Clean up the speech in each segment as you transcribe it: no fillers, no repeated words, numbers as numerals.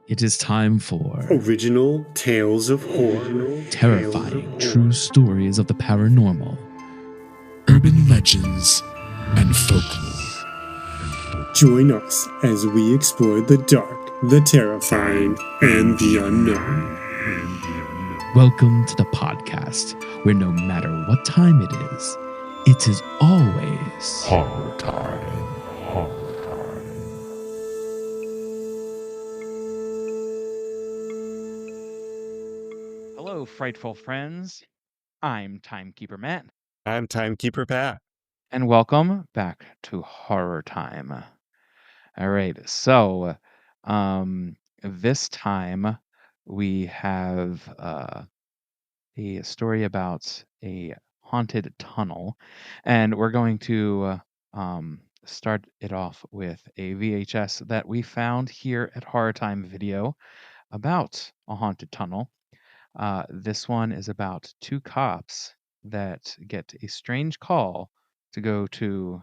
It is time for Original Tales of Horror. terrifying true stories of the paranormal. Urban legends and folklore. Join us as we explore the dark, the terrifying, and the unknown. Welcome to the podcast where no matter what time it is always Horror time. Hello, frightful friends. I'm Timekeeper Matt, I'm Timekeeper Pat. and welcome back to Horror Time. All right, so this time we have a story about a haunted tunnel, and we're going to start it off with a VHS that we found here at Horror Time Video about a haunted tunnel. This one is about two cops that get a strange call to go to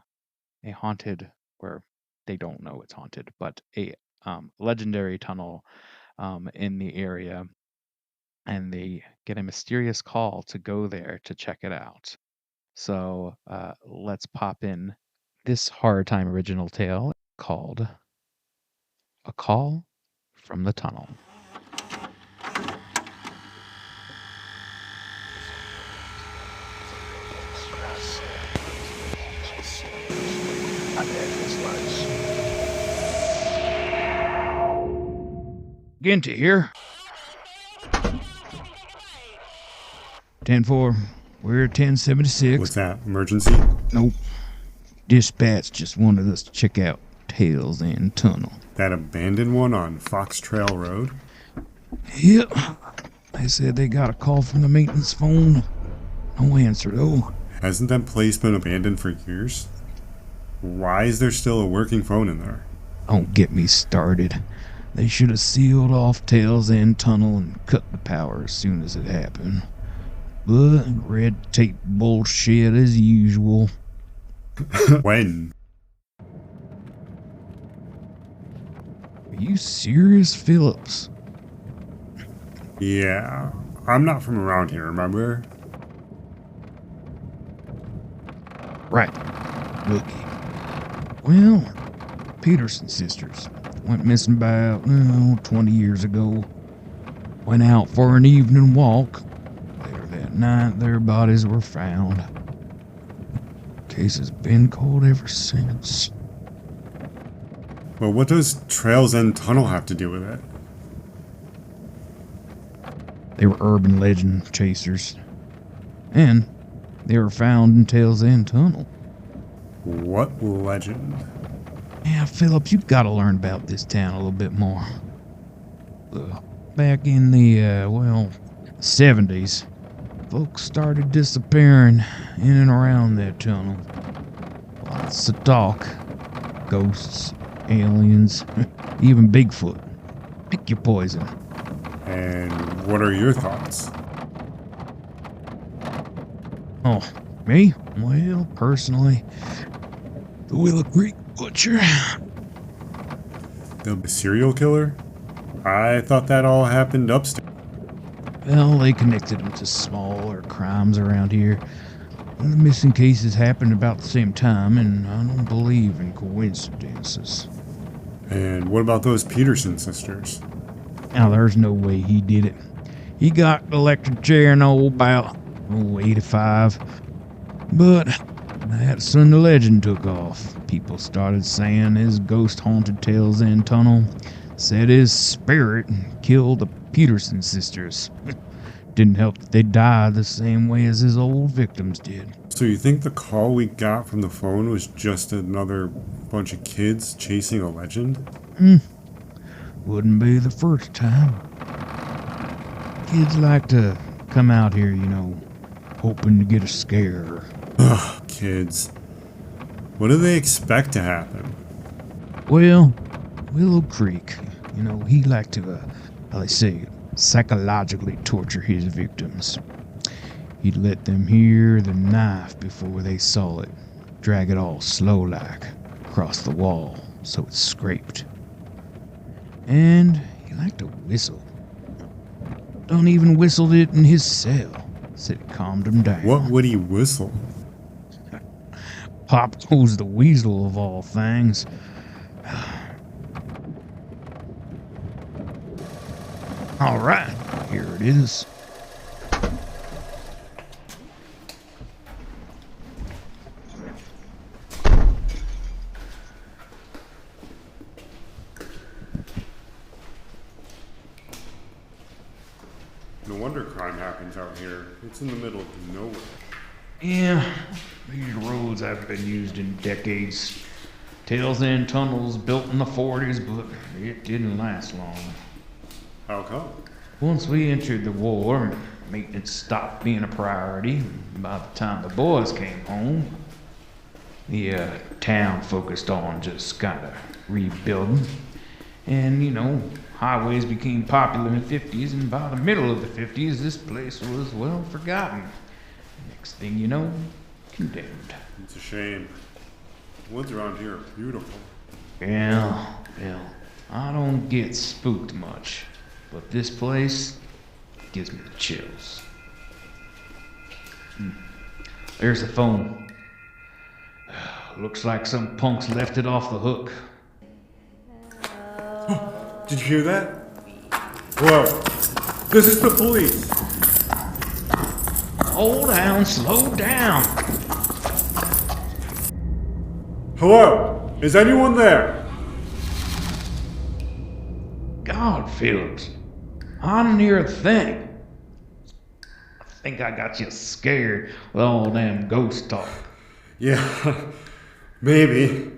a haunted, or they don't know it's haunted, but a legendary tunnel in the area. And they get a mysterious call to go there to check it out. So let's pop in this Horror Time original tale called A Call from the Tunnel. McGinty here. 10-4. We're 1076. What's that? Emergency? Nope. Dispatch just wanted us to check out Tails End Tunnel. That abandoned one on Fox Trail Road? Yep. They said they got a call from the maintenance phone. No answer, though. Hasn't that place been abandoned for years? Why is there still a working phone in there? Don't get me started. They should have sealed off Tails End Tunnel and cut the power as soon as it happened. But red tape bullshit as usual. When? Are you serious, Phillips? Yeah, I'm not from around here, remember? Right. Looky. Well, Peterson sisters went missing about 20 years ago. Went out for an evening walk. Later that night, their bodies were found. Case has been cold ever since. Well, what does Trails End Tunnel have to do with it? They were urban legend chasers. And they were found in Tails End Tunnel. What legend? Yeah, Phillips, you've got to learn about this town a little bit more. Back in the, 70s, folks started disappearing in and around that tunnel. Lots of talk. Ghosts, aliens, even Bigfoot. Pick your poison. And what are your thoughts? Oh, me? Well, personally, the Willow Creek Butcher. The serial killer? I thought that all happened upstairs. Well, they connected them to smaller crimes around here. The missing cases happened about the same time, and I don't believe in coincidences. And what about those Peterson sisters? Now, there's no way he did it. He got the electric chair in about 85. But that's when the legend took off. People started saying his ghost haunted Tails End Tunnel. Said his spirit killed the Peterson sisters. Didn't help that they died the same way as his old victims did. So you think the call we got from the phone was just another bunch of kids chasing a legend? Wouldn't be the first time. Kids like to come out here, hoping to get a scare. Ugh, kids. What do they expect to happen? Well, Willow Creek, he liked to, how they say, psychologically torture his victims. He'd let them hear the knife before they saw it, drag it all slow-like across the wall so it scraped. And he liked to whistle. Done even whistled it in his cell. Said it calmed him down. What would he whistle? Pop goes the weasel of all things. All right, here it is. No wonder crime happens out here. It's in the middle of nowhere. Yeah, these roads haven't been used in decades. Tails End Tunnel's built in the 40s, but it didn't last long. How come? Once we entered the war, maintenance stopped being a priority. By the time the boys came home, the town focused on just kind of rebuilding. And, highways became popular in the 50s, and by the middle of the 50s, this place was, well, forgotten. Next thing you know, condemned. It's a shame. The woods around here are beautiful. Yeah, well, I don't get spooked much, but this place gives me the chills. There's the phone. Looks like some punks left it off the hook. Did you hear that? Whoa. This is the police. Hold down, slow down. Hello? Is anyone there? God, Phillips, I didn't hear a thing. I think I got you scared with all damn ghost talk. Yeah, maybe.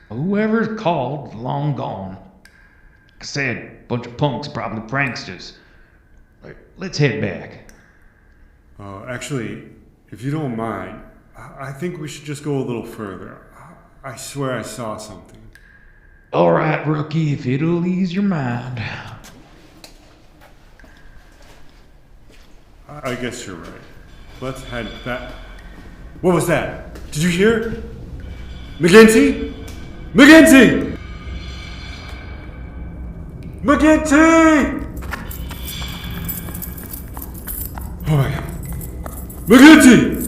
Whoever's called is long gone. Like I said, bunch of punks, probably pranksters. Let's head back. Actually, if you don't mind, I think we should just go a little further. I swear I saw something. All right, rookie, if it'll ease your mind. I guess you're right. Let's head back. What was that? Did you hear? McGinty? McGinty! McGinty! Oh my god. McGinty!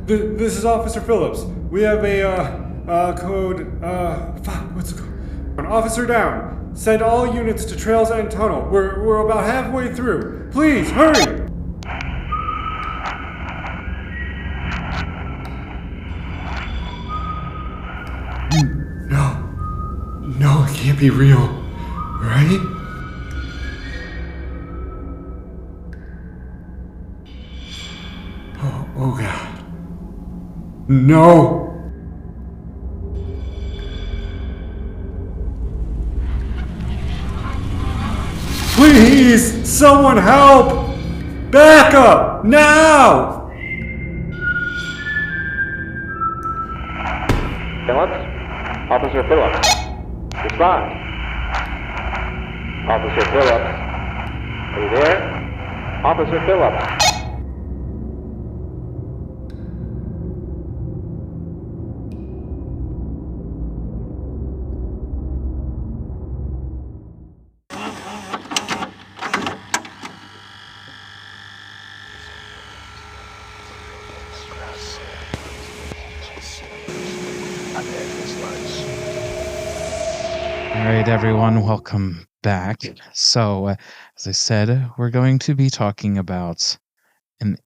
This is Officer Phillips. We have a code, what's it called? An officer down. Send all units to Trails End Tunnel. We're about halfway through. Please, hurry! No, it can't be real, right? Oh God. No! Please, someone help! Back up, now! Phillips? Officer Phillips. Respond. Officer Phillips. Are you there? Officer Phillips. All right, everyone, welcome back. So, as I said, we're going to be talking about an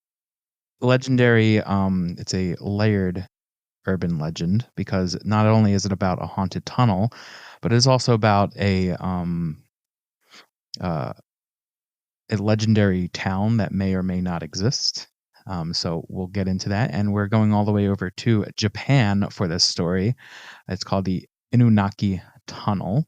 legendary, it's a layered urban legend, because not only is it about a haunted tunnel, but it is also about a legendary town that may or may not exist. So we'll get into that, and we're going all the way over to Japan for this story. It's called the Inunaki Tunnel,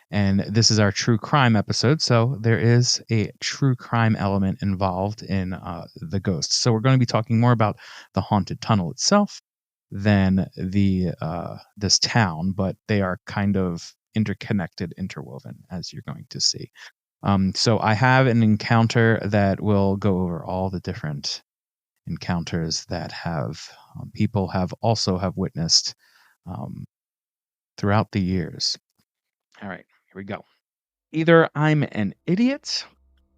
and this is our true crime episode, so there is a true crime element involved in the ghosts. So we're going to be talking more about the haunted tunnel itself than the this town, but they are kind of interconnected, interwoven, as you're going to see. So I have an encounter that will go over all the different encounters that have people have witnessed throughout the years. All right, here we go. Either I'm an idiot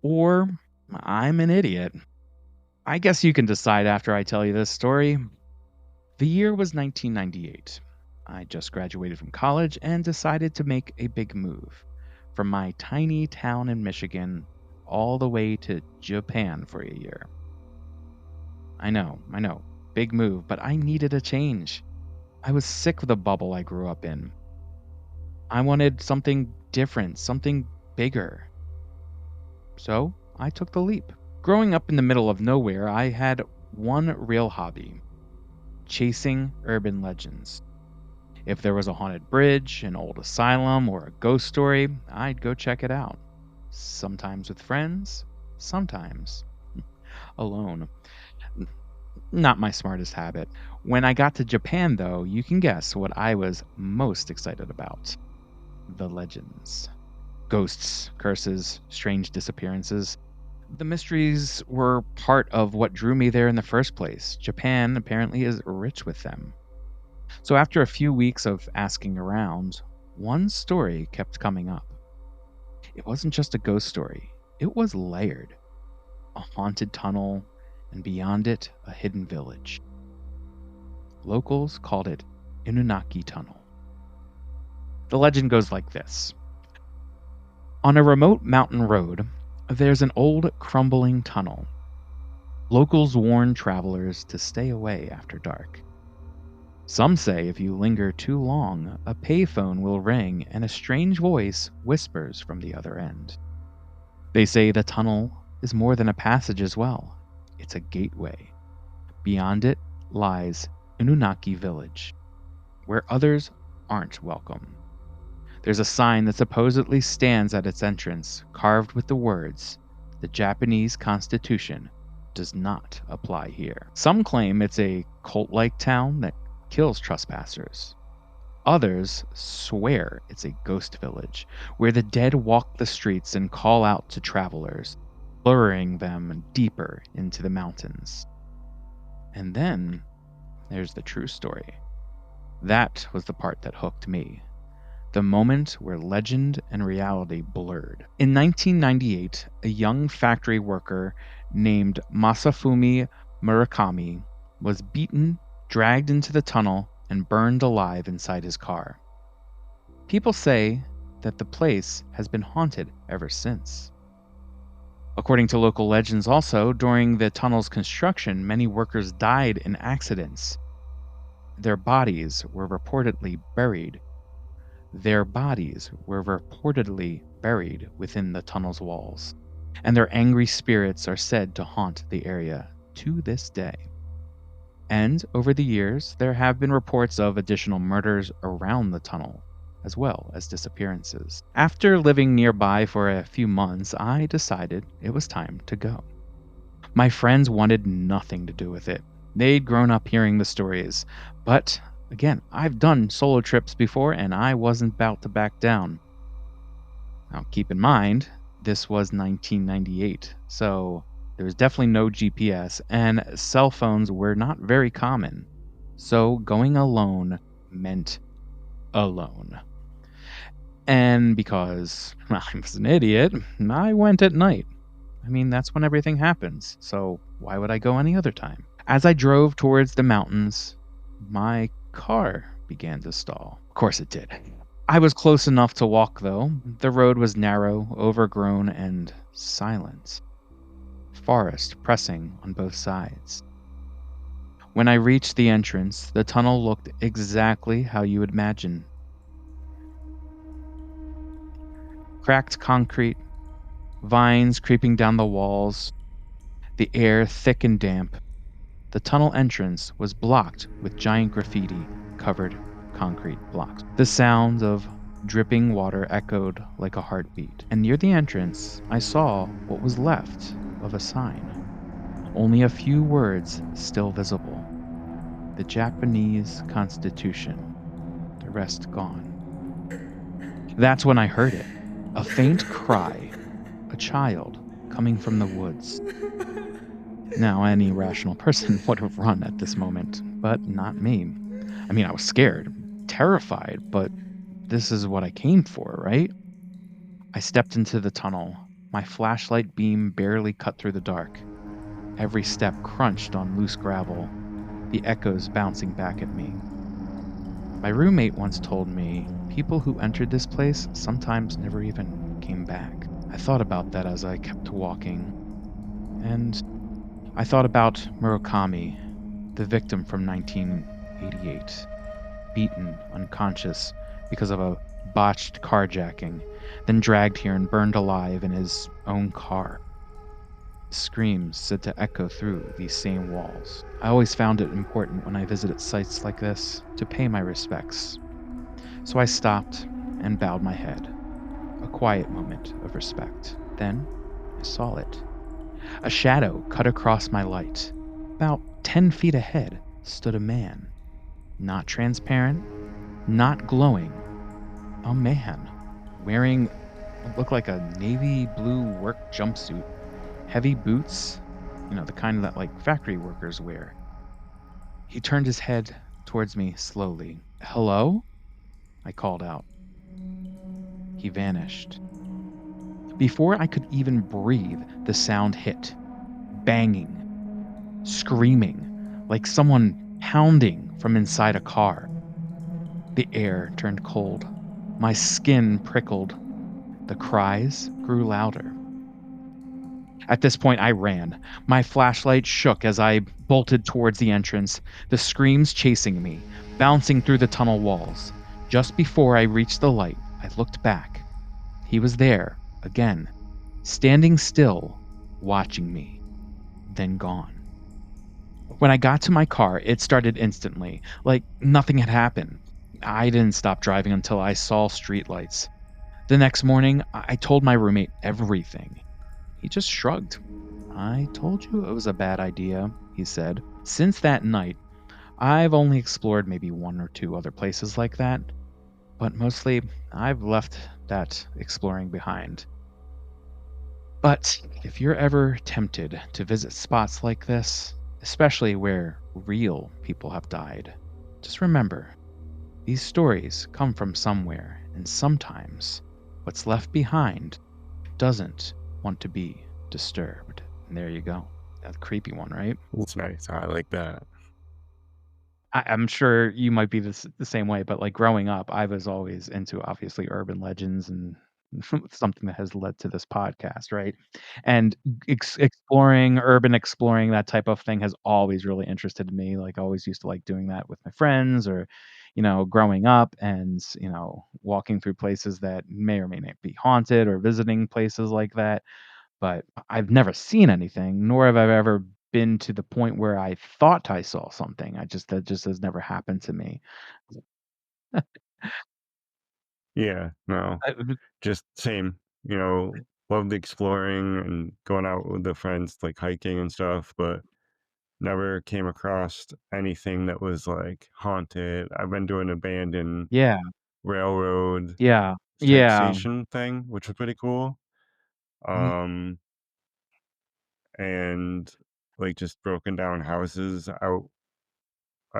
or I'm an idiot. I guess you can decide after I tell you this story. The year was 1998. I just graduated from college and decided to make a big move from my tiny town in Michigan all the way to Japan for a year. I know, big move, but I needed a change. I was sick of the bubble I grew up in. I wanted something different, something bigger. So I took the leap. Growing up in the middle of nowhere, I had one real hobby: chasing urban legends. If there was a haunted bridge, an old asylum, or a ghost story, I'd go check it out. Sometimes with friends, sometimes alone. Not my smartest habit. When I got to Japan, though, you can guess what I was most excited about: the legends. Ghosts, curses, strange disappearances. The mysteries were part of what drew me there in the first place. Japan apparently is rich with them. So after a few weeks of asking around, one story kept coming up. It wasn't just a ghost story, it was layered. A haunted tunnel, and beyond it, a hidden village. Locals called it Inunaki Tunnel. The legend goes like this. On a remote mountain road, there's an old crumbling tunnel. Locals warn travelers to stay away after dark. Some say if you linger too long, a payphone will ring and a strange voice whispers from the other end. They say the tunnel is more than a passage as well. It's a gateway. Beyond it lies Inunaki Village, where others aren't welcome. There's a sign that supposedly stands at its entrance, carved with the words, "The Japanese Constitution does not apply here." Some claim it's a cult-like town that kills trespassers. Others swear it's a ghost village, where the dead walk the streets and call out to travelers, luring them deeper into the mountains. And then there's the true story. That was the part that hooked me. The moment where legend and reality blurred. In 1998, a young factory worker named Masafumi Murakami was beaten, dragged into the tunnel, and burned alive inside his car. People say that the place has been haunted ever since. According to local legends also, during the tunnel's construction, many workers died in accidents. Their bodies were reportedly buried within the tunnel's walls, and their angry spirits are said to haunt the area to this day. And over the years, there have been reports of additional murders around the tunnel, as well as disappearances. After living nearby for a few months, I decided it was time to go. My friends wanted nothing to do with it. They'd grown up hearing the stories, but again, I've done solo trips before and I wasn't about to back down. Now, keep in mind, this was 1998, so there was definitely no GPS and cell phones were not very common. So going alone meant alone. And because I was an idiot, I went at night. I mean, that's when everything happens, so why would I go any other time? As I drove towards the mountains, my car began to stall. Of course it did. I was close enough to walk, though. The road was narrow, overgrown, and silent. Forest pressing on both sides. When I reached the entrance, the tunnel looked exactly how you would imagine. Cracked concrete, vines creeping down the walls, the air thick and damp. The tunnel entrance was blocked with giant graffiti-covered concrete blocks. The sound of dripping water echoed like a heartbeat, and near the entrance, I saw what was left of a sign. Only a few words still visible. The Japanese Constitution. The rest gone. That's when I heard it. A faint cry. A child coming from the woods. Now, any rational person would have run at this moment, but not me. I mean, I was scared, terrified, but This is what I came for, right? I stepped into the tunnel. My flashlight beam barely cut through the dark. Every step crunched on loose gravel, the echoes bouncing back at me. My roommate once told me people who entered this place sometimes never even came back. I thought about that as I kept walking, and I thought about Murakami, the victim from 1988, beaten unconscious because of a botched carjacking, then dragged here and burned alive in his own car. Screams said to echo through these same walls. I always found it important when I visited sites like this to pay my respects. So I stopped and bowed my head, a quiet moment of respect. Then I saw it. A shadow cut across my light. About 10 feet ahead stood a man. Not transparent, not glowing. A man wearing what looked like a navy blue work jumpsuit, heavy boots, the kind that like factory workers wear. He turned his head towards me slowly. Hello? I called out. He vanished. Before I could even breathe, the sound hit. Banging, screaming, like someone pounding from inside a car. The air turned cold. My skin prickled. The cries grew louder. At this point, I ran. My flashlight shook as I bolted towards the entrance, the screams chasing me, bouncing through the tunnel walls. Just before I reached the light, I looked back. He was there, again, standing still, watching me, then gone. When I got to my car, it started instantly, like nothing had happened. I didn't stop driving until I saw streetlights. The next morning, I told my roommate everything. He just shrugged. I told you it was a bad idea, he said. Since that night, I've only explored maybe one or two other places like that, but mostly I've left that exploring behind. But if you're ever tempted to visit spots like this, especially where real people have died, just remember these stories come from somewhere, and sometimes what's left behind doesn't want to be disturbed. And there you go. That creepy one, right? It's nice. I like that. I'm sure you might be the same way, but like growing up, I was always into obviously urban legends and something that has led to this podcast, right? And urban exploring, that type of thing has always really interested me. Like, I always used to like doing that with my friends or, growing up and, walking through places that may or may not be haunted or visiting places like that. But I've never seen anything, nor have I ever been to the point where I thought I saw something. That just has never happened to me. Yeah, no, I just same. Loved exploring and going out with the friends, like hiking and stuff, but never came across anything that was like haunted. I've been doing abandoned Yeah, railroad yeah, type yeah, station thing, which was pretty cool. ye Um, and like just broken down houses out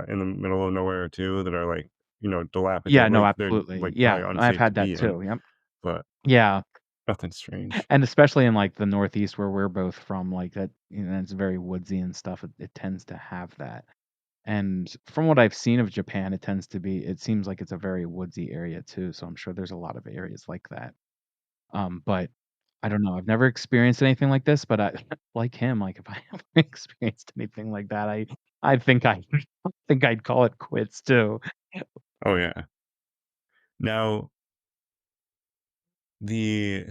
in the middle of nowhere too that are like, yeah, dilapidated, no, like they're absolutely. like Yeah, probably I've unsafe to had that be in, too, yep. but Yeah, nothing strange. and especially in, like, the Northeast where we're both from, like, that it's very woodsy and stuff, it tends to have that. And from what I've seen of Japan, it seems like it's a very woodsy area too, so I'm sure there's a lot of areas like that. But I don't know, I've never experienced anything like this, but I like him, like, if I ever experienced anything like that, I think I think I'd call it quits too. Oh yeah. Now the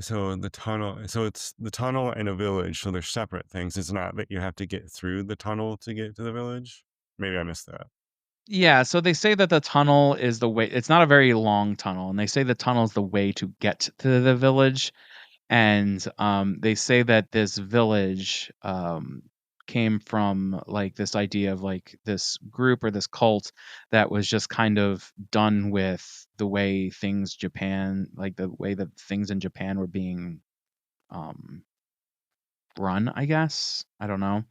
tunnel, so it's the tunnel and a village, so they're separate things. It's not that you have to get through the tunnel to get to the village. Maybe I missed that. Yeah, so they say that the tunnel is the way it's not a very long tunnel, and they say the tunnel is the way to get to the village. And they say that this village came from like this idea of like this group or this cult that was just kind of done with the way things Japan, like the way that things in Japan were being um run, I guess. I don't know.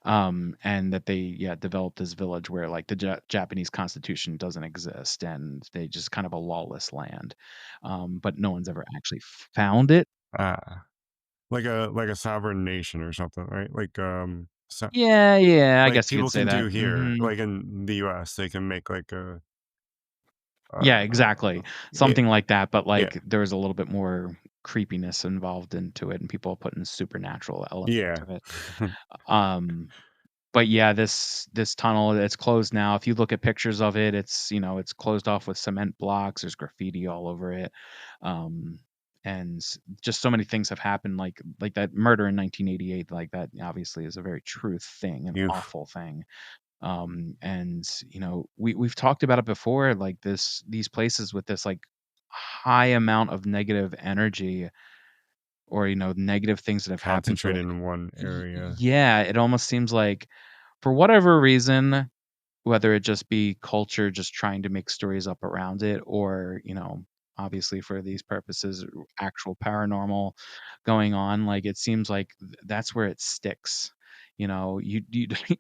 And that they developed this village where like the Japanese constitution doesn't exist, and they just kind of a lawless land. But no one's ever actually found it. Ah, like a sovereign nation or something, right? Like Yeah, I like guess you could people say can that. do here, like in the U.S. They can make like a Yeah, exactly. yeah, Something like that, but yeah, like there was a little bit more creepiness involved into it, and people putting supernatural elements yeah. into it. Um, but yeah, this tunnel, it's closed now. If you look at pictures of it, it's it's closed off with cement blocks. There's graffiti all over it, um, and just so many things have happened. Like that murder in 1988, like that obviously is a very true thing, an You've awful thing. And we've talked about it before, like these places with this like high amount of negative energy, or negative things that have happened for concentrated like in one area. yeah, it almost seems like for whatever reason, whether it just be culture just trying to make stories up around it, or obviously for these purposes actual paranormal going on, like it seems like that's where it sticks. You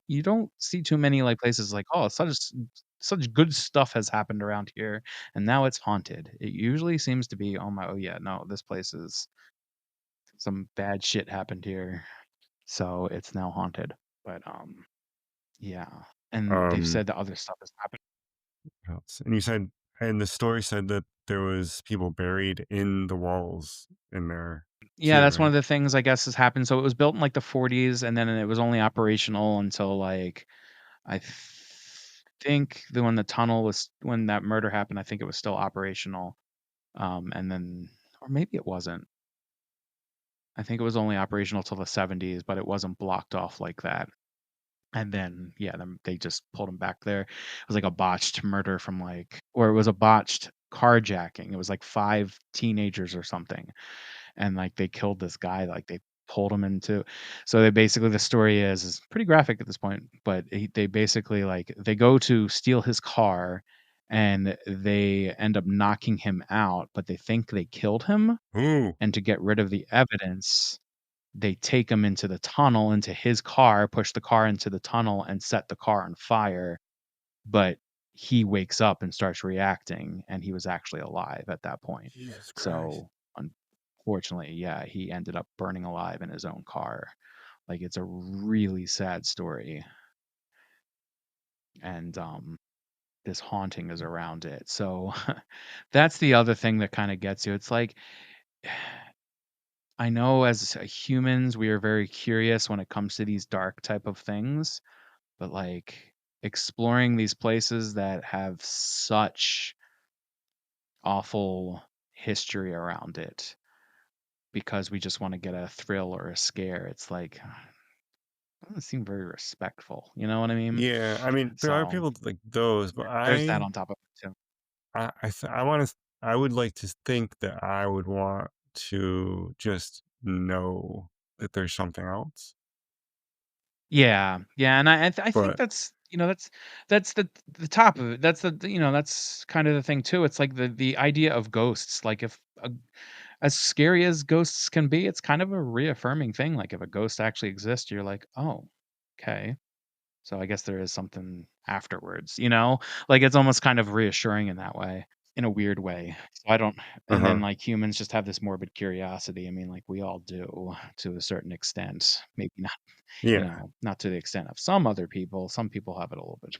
you don't see too many like places like, oh, such good stuff has happened around here and now it's haunted. It usually seems to be, oh yeah, no, this place is, some bad shit happened here, so it's now haunted. But yeah, and they've Um, said that other stuff has happened. what else? And you said, and the story said that there was people buried in the walls in there Yeah, too, that's one right? of the things I guess has happened. So it was built in like the 40s, and then it was only operational until like I think the when the tunnel was, when that murder happened, I think it was still operational. And then, or maybe it wasn't. I think it was only operational till the 70s, but it wasn't blocked off like that. And then, yeah, then they just pulled him back there. It was like a botched murder from like, or it was a botched carjacking. It was like 5 teenagers or something, and like they killed this guy. Like they pulled him into. So they basically, the story is pretty graphic at this point, but they basically like they go to steal his car, and they end up knocking him out, but they think they killed him, Ooh, and to get rid of the evidence they take him into the tunnel, into his car, push the car into the tunnel, and set the car on fire. But he wakes up and starts reacting, and he was actually alive at that point. Jesus Christ. So, unfortunately, yeah, he ended up burning alive in his own car. Like, it's a really sad story. And this haunting is around it. So, that's the other thing that kind of gets you. It's like, I know as humans, we are very curious when it comes to these dark type of things, but like exploring these places that have such awful history around it because we just want to get a thrill or a scare. It's like it doesn't seem very respectful. You know what I mean? Yeah, I mean, there are So people like those, but there's that on top of it too. I want to, I would like to think that I would want to just know that there's something else. Yeah, yeah, and I think But that's that's the top of it. That's that's kind of the thing too. It's like the idea of ghosts. Like if as scary as ghosts can be, it's kind of a reaffirming thing. Like if a ghost actually exists, you're like, oh, okay. So I guess there is something afterwards, Like it's almost kind of reassuring in that way, in a weird way. So I don't, and then uh-huh. like humans just have this morbid curiosity. I mean, like we all do to a certain extent. Maybe not, Yeah. not to the extent of some other people. Some people have it a little bit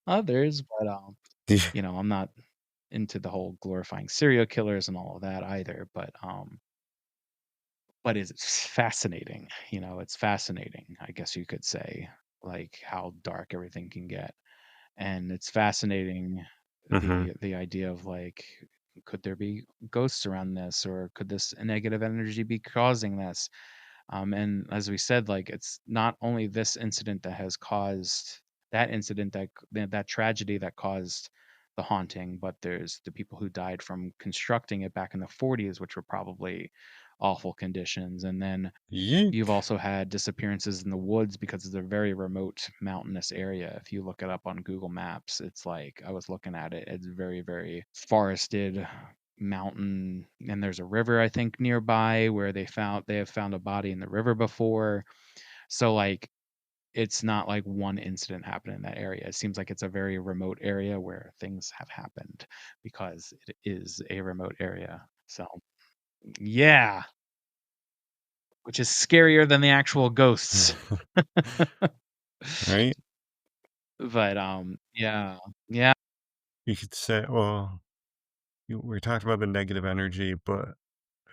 others, but I'm not into the whole glorifying serial killers and all of that either. But it's fascinating. It's fascinating, I guess you could say, like how dark everything can get. And it's fascinating Hmm. the idea of like, could there be ghosts around this, or could this negative energy be causing this? And as we said, like it's not only this incident that has caused that incident, that tragedy that caused the haunting, but there's the people who died from constructing it back in the 40s, which were probably awful conditions. And then you've Yeek. also had disappearances in the woods because it's a very remote mountainous area. If you look it up on Google Maps, it's like I was looking at it, it's very, very forested, mountain, and there's a river I think nearby where they have found a body in the river before. So like it's not like one incident happened in that area. It seems like it's a very remote area where things have happened because it is a remote area. So yeah, which is scarier than the actual ghosts. Right? But yeah. Yeah. You could say, well, we talked about the negative energy, but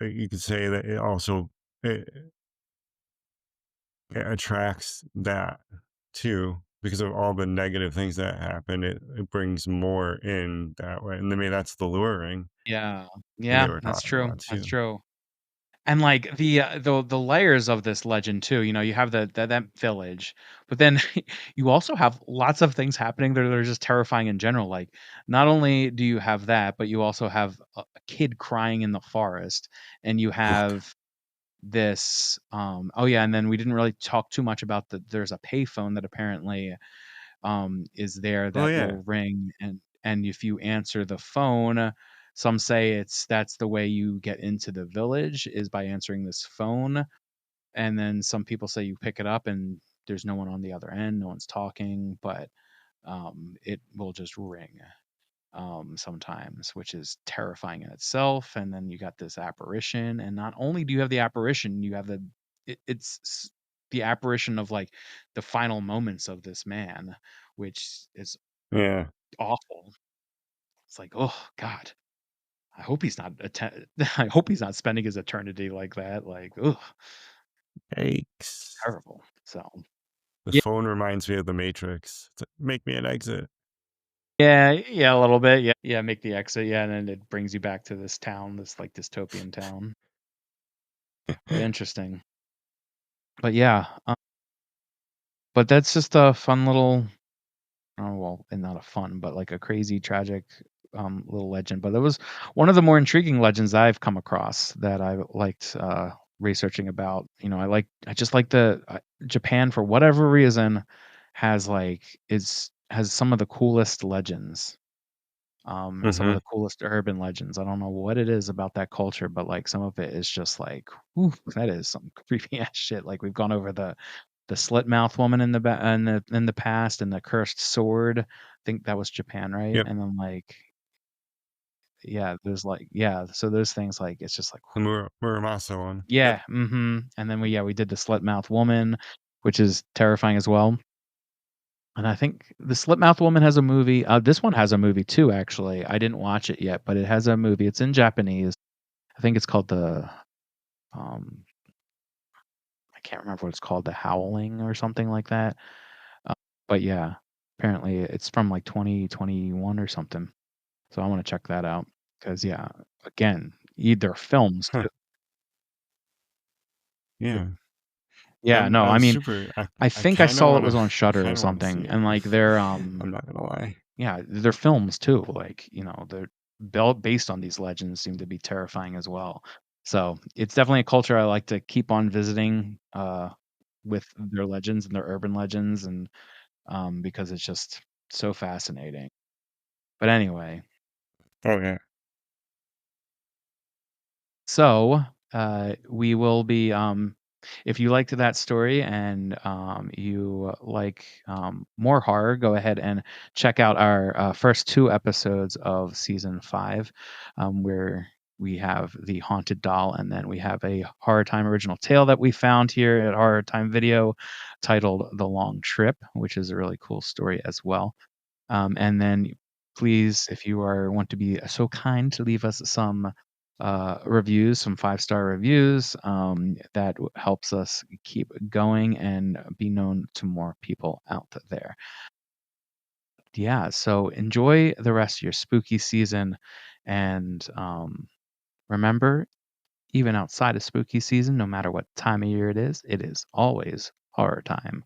you could say that it also it, it attracts that too because of all the negative things that happen. It brings more in that way, and maybe that's the luring Yeah. that they Yeah, were that's talking true. about That's too. true. And like the layers of this legend too, you have that village, but then you also have lots of things happening that are just terrifying in general. Like not only do you have that, but you also have a kid crying in the forest, and you Look, have this oh yeah, and then we didn't really talk too much about there's a payphone that apparently is there oh that yeah, will ring, and if you answer the phone, some say that's the way you get into the village is by answering this phone, and then some people say you pick it up and there's no one on the other end, no one's talking, but it will just ring sometimes, which is terrifying in itself. And then you got this apparition, and not only do you have the apparition, you have the apparition of like the final moments of this man, which is yeah. awful. It's like, oh God, I hope he's not. I hope he's not spending his eternity like that. Like, oh, Yikes! terrible. So The yeah, phone reminds me of the Matrix. It's like, make me an exit. yeah, a little bit. Yeah, yeah. Make the exit. Yeah, and then it brings you back to this town, this like dystopian town. But interesting. But yeah, but that's just a fun little, oh well, and not a fun, but like a crazy, tragic little legend. But it was one of the more intriguing legends I've come across that I liked researching about. I just like the Japan for whatever reason has some of the coolest legends. And some of Hmm. the coolest urban legends. I don't know what it is about that culture, but like some of it is just like, ooh, that is some creepy ass shit. Like we've gone over the slit mouth woman in the past, and the cursed sword. I think that was Japan, right? Yep. And then like yeah, there's like yeah, so those things like it's just like The Muramasa one. Yep. yeah, and then we did the slit mouth woman, which is terrifying as well. And I think the slit mouth woman has a movie. This one has a movie too, actually. I didn't watch it yet, but it has a movie. It's in Japanese. I think it's called um I can't remember what it's called, The Howling or something like that. Uh, but yeah, apparently it's from like 2021 or something. So I want to check that out because yeah, again, either films Huh. too. Yeah. Yeah, no, I I was mean, super. I I think I kind of saw it want was to. on I Shutter or kind of want to see something, it. and like they're I'm not gonna lie. yeah, they're films too. Like they're based on these legends seem to be terrifying as well. So it's definitely a culture I like to keep on visiting with their legends and their urban legends, and because it's just so fascinating. But anyway, Okay. so we will be if you liked that story and you like more horror, go ahead and check out our first two episodes of season 5, where we have the haunted doll, and then we have a horror time original tale that we found here at Horror Time Video titled The Long Trip, which is a really cool story as well. And then please, if you want to be so kind to leave us some reviews, some 5-star reviews, that helps us keep going and be known to more people out there. Yeah, so enjoy the rest of your spooky season, and remember, even outside of spooky season, no matter what time of year it is always horror time.